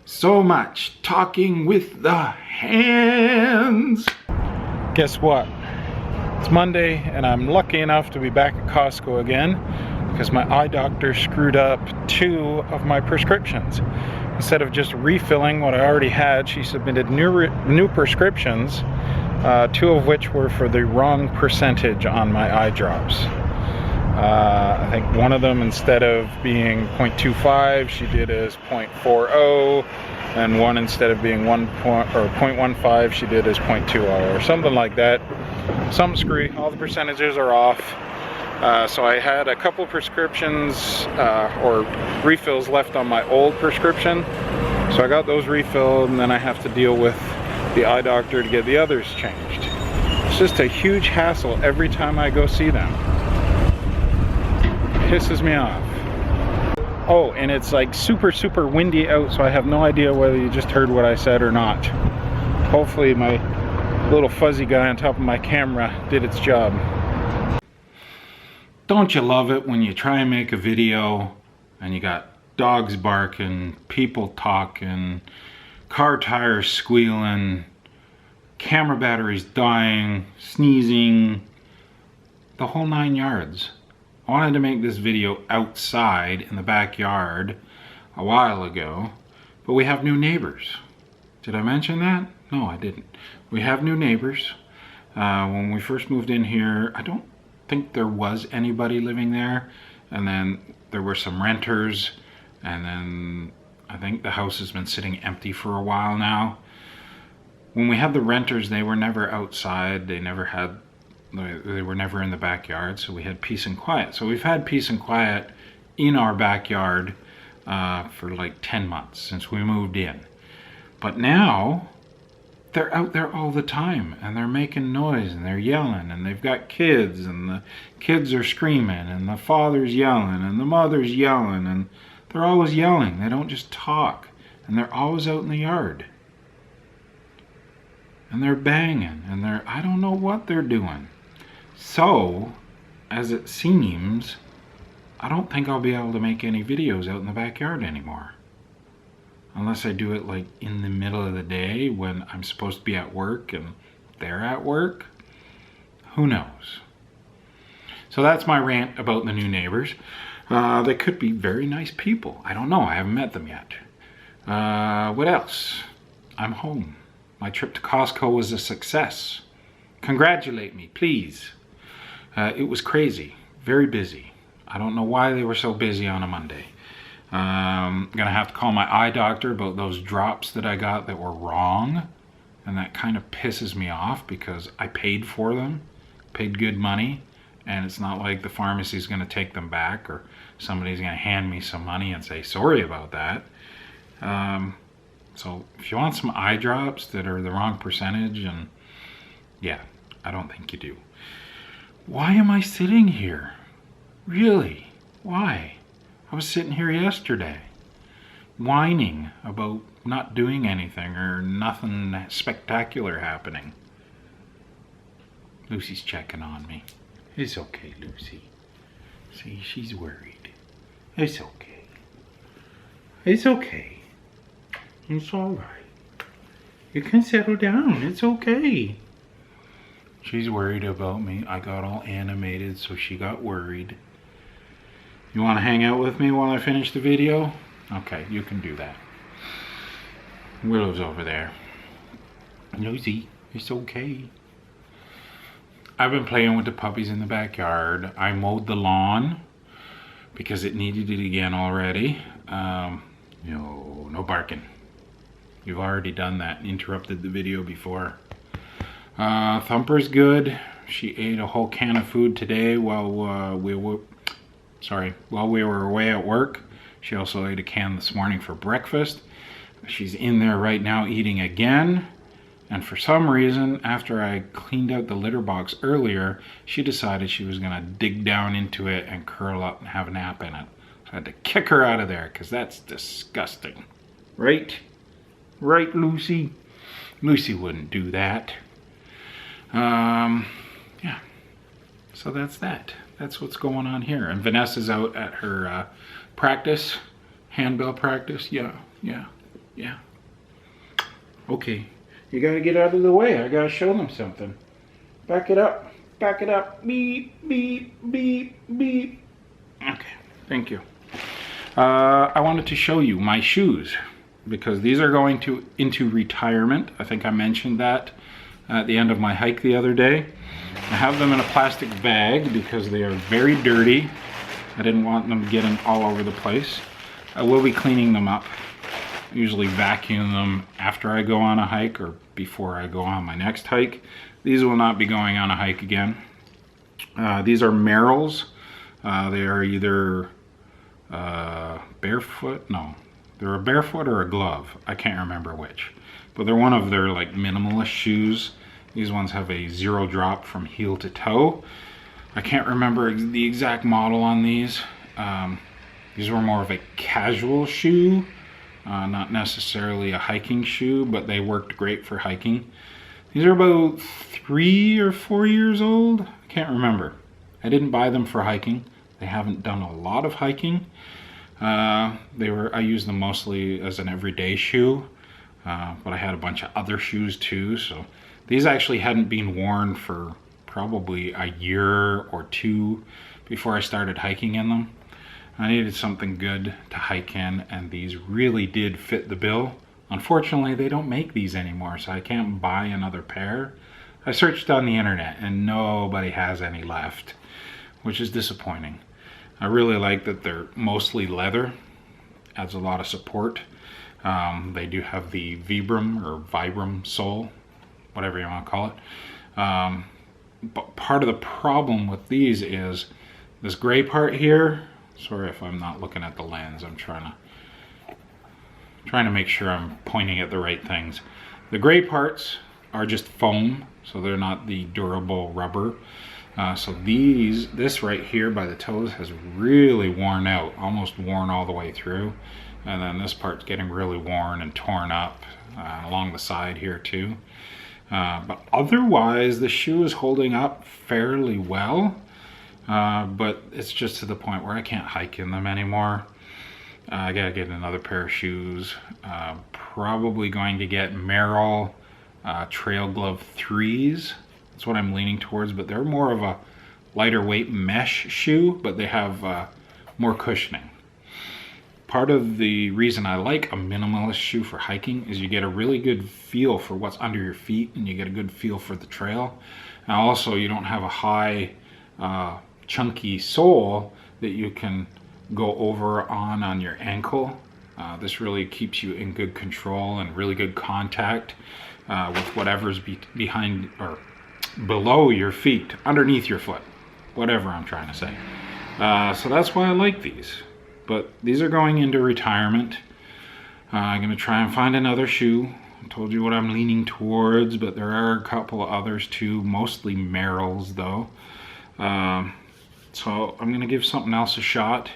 So much talking with the hands. Guess what? It's Monday and I'm lucky enough to be back at Costco again because my eye doctor screwed up 2 of my prescriptions. Instead of just refilling what I already had, she submitted new prescriptions, 2 of which were for the wrong percentage on my eye drops. I think one of them, instead of being 0.25, she did as 0.40, and one, instead of being 0.15, she did as 0.20 or something like that. Some screwy. All the percentages are off. So I had a couple prescriptions or refills left on my old prescription. So I got those refilled, and then I have to deal with the eye doctor to get the others changed. It's just a huge hassle every time I go see them. Pisses me off. Oh, and it's like super windy out, so I have no idea whether you just heard what I said or not. Hopefully my little fuzzy guy on top of my camera did its job. Don't you love it when you try and make a video and you got dogs barking, people talking, car tires squealing, camera batteries dying, sneezing, the whole 9 yards. I wanted to make this video outside in the backyard a while ago, but we have new neighbors. Did I mention that? No, I didn't. We have new neighbors. When we first moved in here, I don't think there was anybody living there, and then there were some renters, and then I think the house has been sitting empty for a while now. When we had the renters, they were never outside. They were never in the backyard, so we had peace and quiet. So we've had peace and quiet in our backyard for like 10 months since we moved in. But now they're out there all the time, and they're making noise, and they're yelling, and they've got kids, and the kids are screaming, and the father's yelling, and the mother's yelling, and they're always yelling. They don't just talk, and they're always out in the yard. And they're banging, and I don't know what they're doing. So, as it seems, I don't think I'll be able to make any videos out in the backyard anymore. Unless I do it like in the middle of the day when I'm supposed to be at work and they're at work. Who knows? So that's my rant about the new neighbors. They could be very nice people. I don't know. I haven't met them yet. What else? I'm home. My trip to Costco was a success. Congratulate me, please. It was crazy, very busy. I don't know why they were so busy on a Monday. I'm gonna have to call my eye doctor about those drops that I got that were wrong. And that kind of pisses me off because I paid for them, paid good money. And it's not like the pharmacy's gonna take them back or somebody's gonna hand me some money and say, sorry about that. So if you want some eye drops that are the wrong percentage, and yeah, I don't think you do. Why am I sitting here? Really? Why? I was sitting here yesterday, whining about not doing anything or nothing spectacular happening. Lucy's checking on me. It's okay, Lucy. See, she's worried. It's okay. It's okay. It's all right. You can settle down. It's okay. She's worried about me. I got all animated, so she got worried. You want to hang out with me while I finish the video? Okay, you can do that. Willow's over there. Lucy, it's okay. I've been playing with the puppies in the backyard. I mowed the lawn because it needed it again already. No barking. You've already done that and interrupted the video before. Thumper's good. She ate a whole can of food today while we were away at work. She also ate a can this morning for breakfast. She's in there right now eating again. And for some reason, after I cleaned out the litter box earlier, she decided she was gonna dig down into it and curl up and have a nap in it. So I had to kick her out of there because that's disgusting. Right? Right, Lucy? Lucy wouldn't do that. Yeah. So that's that. That's what's going on here. And Vanessa's out at her practice, handbell practice. Yeah. Yeah. Okay. You gotta get out of the way. I gotta show them something. Back it up. Back it up. Beep, beep, beep, beep. Okay. Thank you. I wanted to show you my shoes because these are going into retirement. I think I mentioned that at the end of my hike the other day. I have them in a plastic bag because they are very dirty. I didn't want them getting all over the place. I will be cleaning them up. I usually vacuum them after I go on a hike or before I go on my next hike. These will not be going on a hike again. These are Merrell's. They are either barefoot. No, they're a barefoot or a glove. I can't remember which. But they're one of their like minimalist shoes. These ones have a 0 drop from heel to toe. I can't remember the exact model on these. These were more of a casual shoe, not necessarily a hiking shoe, but they worked great for hiking. These are about 3 or 4 years old. I can't remember. I didn't buy them for hiking. They haven't done a lot of hiking. I used them mostly as an everyday shoe, but I had a bunch of other shoes too. So these actually hadn't been worn for probably a year or 2 before I started hiking in them. I needed something good to hike in, and these really did fit the bill. Unfortunately, they don't make these anymore, so I can't buy another pair. I searched on the internet and nobody has any left, which is disappointing. I really like that they're mostly leather, adds a lot of support. They do have the Vibram sole, whatever you want to call it. But part of the problem with these is this gray part here. Sorry if I'm not looking at the lens. I'm trying to make sure I'm pointing at the right things. The gray parts are just foam, so they're not the durable rubber. So this right here by the toes has really worn out, almost worn all the way through. And then this part's getting really worn and torn up along the side here too. But otherwise, the shoe is holding up fairly well. But it's just to the point where I can't hike in them anymore. I gotta get another pair of shoes. Probably going to get Merrell Trail Glove 3s. That's what I'm leaning towards, but they're more of a lighter weight mesh shoe, but they have more cushioning. Part of the reason I like a minimalist shoe for hiking is you get a really good feel for what's under your feet, and you get a good feel for the trail. And also, you don't have a high chunky sole that you can go over on your ankle. This really keeps you in good control and really good contact with whatever's behind or below your feet, underneath your foot, whatever I'm trying to say. So that's why I like these. But these are going into retirement. I'm going to try and find another shoe. I told you what I'm leaning towards, but there are a couple of others too, mostly Merrell's though. So I'm going to give something else a shot.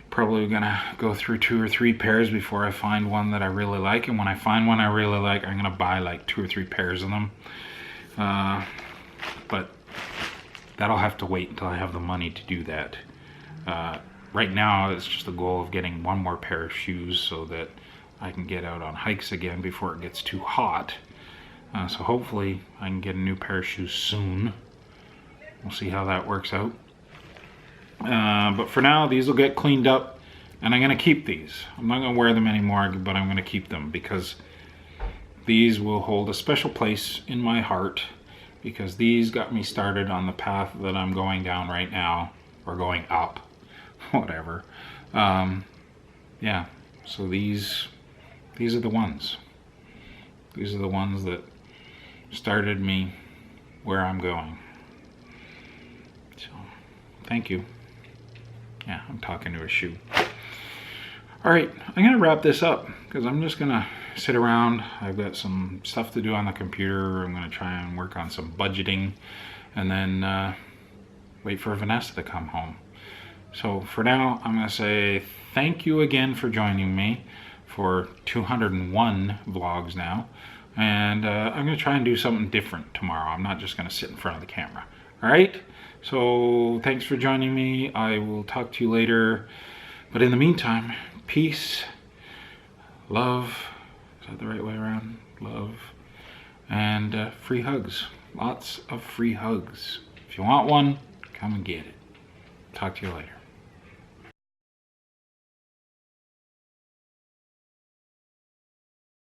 Probably going to go through 2 or 3 pairs before I find one that I really like. And when I find one I really like, I'm going to buy like 2 or 3 pairs of them. But that'll have to wait until I have the money to do that. Right now it's just the goal of getting 1 more pair of shoes so that I can get out on hikes again before it gets too hot. So hopefully I can get a new pair of shoes soon. We'll see how that works out. But for now, these will get cleaned up, and I'm going to keep these. I'm not going to wear them anymore, but I'm going to keep them because these will hold a special place in my heart, because these got me started on the path that I'm going down right now, or going up, whatever. Yeah, so these are the ones. These are the ones that started me where I'm going. So, thank you. Yeah, I'm talking to a shoe. All right, I'm gonna wrap this up because I'm just gonna sit around. I've got some stuff to do on the computer. I'm gonna try and work on some budgeting and then wait for Vanessa to come home. So for now, I'm gonna say thank you again for joining me for 201 vlogs now. And I'm gonna try and do something different tomorrow. I'm not just gonna sit in front of the camera. All right, so thanks for joining me. I will talk to you later. But in the meantime, peace, love, is that the right way around? Love, and free hugs. Lots of free hugs. If you want one, come and get it. Talk to you later.